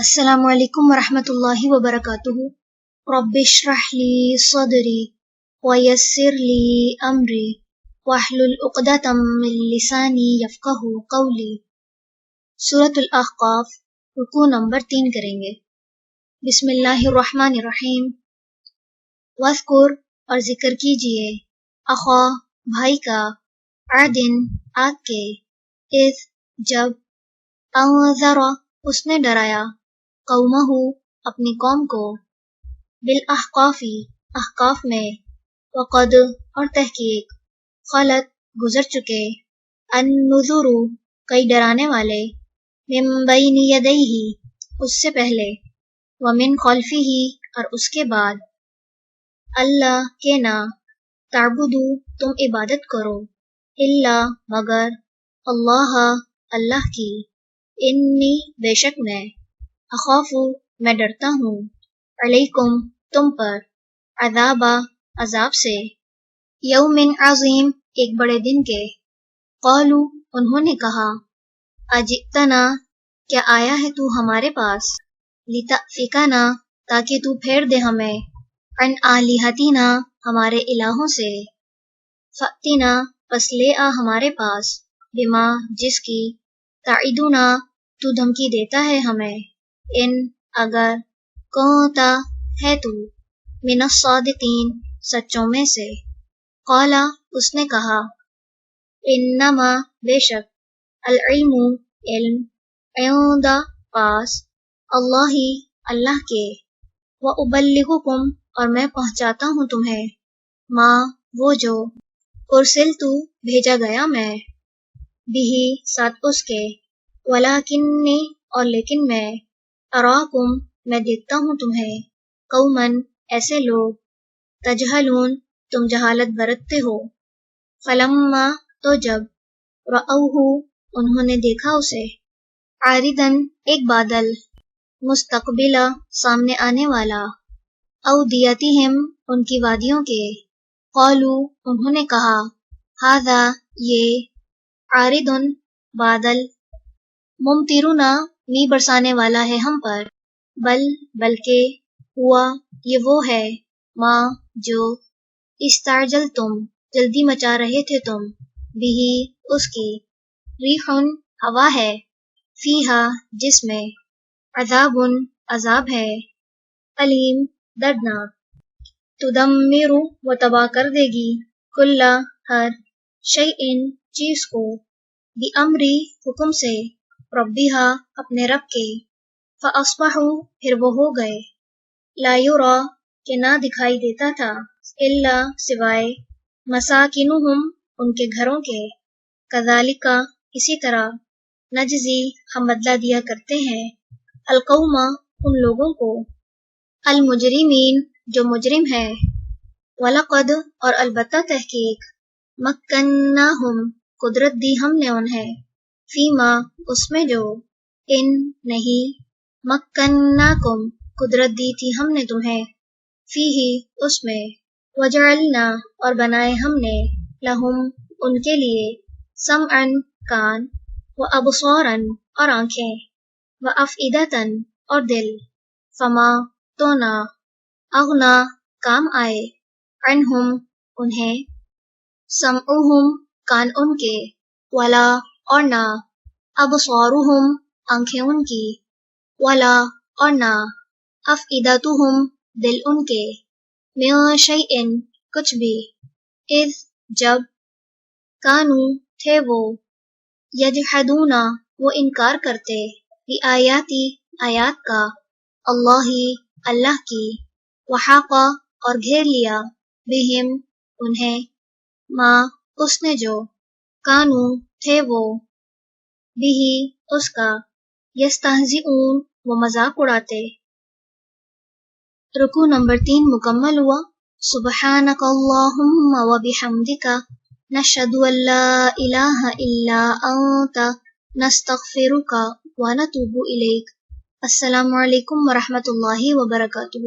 السلام علیکم ورحمۃ اللہ وبرکاتہ۔ رب اشرح لی صدری ویسر لی امری واحلل عقدۃ من لسانی یفقہوا قولی۔ سورۃ الاحقاف، رکوع نمبر 3 کریں گے۔ بسم اللہ الرحمن الرحیم۔ واذکر، اور ذکر کیجئے، اخا، بھائی کا، عادن، آگ کے، اذ، جب، انذر، اس نے ڈرایا، قومہ، اپنی قوم کو، بالاحقافی، احقاف میں، وقد، اور تحقیق، خلت، گزر چکے، النذر، کئی ڈرانے والے، من بین یدیہ، اس سے پہلے، ومن خلفہ، اور اس کے بعد، اللہ، کہ نہ، تعبدوا، تم عبادت کرو، الا، مگر، اللہ، اللہ کی، انی، بے شک میں، اخافو، میں ڈرتا ہوں، علیکم، تم پر، عذاب، عذاب سے، یوم عظیم، ایک بڑے دن کے، قالو، انہوں نے کہا، اجئتنا، کیا آیا ہے تو ہمارے پاس، لتأفکنا، تاکہ تو پھیر دے ہمیں، عن آلہتنا، ہمارے الہوں سے، فأتنا، پس لے آ ہمارے پاس، بما، جس کی، تعدنا، تو دھمکی دیتا ہے ہمیں، ان، اگر، کنتا، ہے تو، من الصادقین، سچوں میں سے، قالا، اس نے کہا، انما، بے شک، العلم، علم، عند، پاس، اللہ، اللہ کے، وابلغکم، اور میں پہنچاتا ہوں تمہیں، ما، وہ جو، ارسلت، بھیجا گیا میں، بھی، ساتھ اس کے، ولکنی، اور لیکن میں، اراکم، میں دیکھتا ہوں تمہیں، قومن، ایسے لوگ، تجہلون، تم جہالت برتتے ہو، فلما، تو جب، رأوہ، انہوں نے دیکھا اسے، عارضاً، ایک بادل، مستقبلا، سامنے آنے والا، اودیتہم، ان کی وادیوں کے، قالو، انہوں نے کہا، ھذا، یہ، عارض، بادل، ممطرنا، می برسانے والا ہے ہم پر، بلکہ، ہوا، یہ وہ ہے، ما، جو، استعجلتم، جلدی مچا رہے تھے تم، بھی، اس کی، ریحٌ، ہوا ہے، فیہا، جس میں، عذاب، عذاب ہے، علیم، دردناک، تدمر، وہ تباہ کر دے گی، کل، ہر، شیء، چیز کو، بامری، حکم سے، ربہا، اپنے رب کے، فاصبحوا، پھر وہ ہو گئے، لا یری، کہ نہ دکھائی دیتا تھا، الا، سوائے، مساکنہم، ان کے گھروں کے، کذالک، اسی طرح، نجزی، ہم بدلہ دیا کرتے ہیں، القوم، ان لوگوں کو، المجرمین، جو مجرم ہے، ولقد، اور البتہ تحقیق، مکناہم، قدرت دی ہم نے انہیں، فیما، اس میں جو، ان، نہیں، مکناکم، قدرت دی تھی ہم نے تمہیں، فیہ، اس میں، وجعلنا، اور بنائے ہم نے، لہم، ان کے لیے، سمعا، کان، وابصارا، اور آنکھیں، وافئدۃ، اور دل، فما، تو نہ، اغنا، کام آئے، عنہم، انہیں، سمعہم، کان ان کے، ولا، اور نہ، ابصارہم، آنکھیں ان کی، ولا، اور نہ، افئدتہم، دل ان کے، من شیء، کچھ بھی، اذ، جب، کانوا، تھے وہ، یجحدون، وہ انکار کرتے، بآیاتی، آیات کا، اللہ، اللہ کی، وحاق، اور گھیر لیا، بہم، انہیں، ما، اس نے جو، کانوا، تھے وہ، بھی، اس کا، یستہزئون، وہ مذاق اڑاتے۔ رکوع نمبر 3 مکمل ہوا۔ سبحانک اللہم وبحمدک، نشہد ان لا الہ الا انت، نستغفرک ونتوب الیک۔ السلام علیکم ورحمۃ اللہ وبرکاتہ۔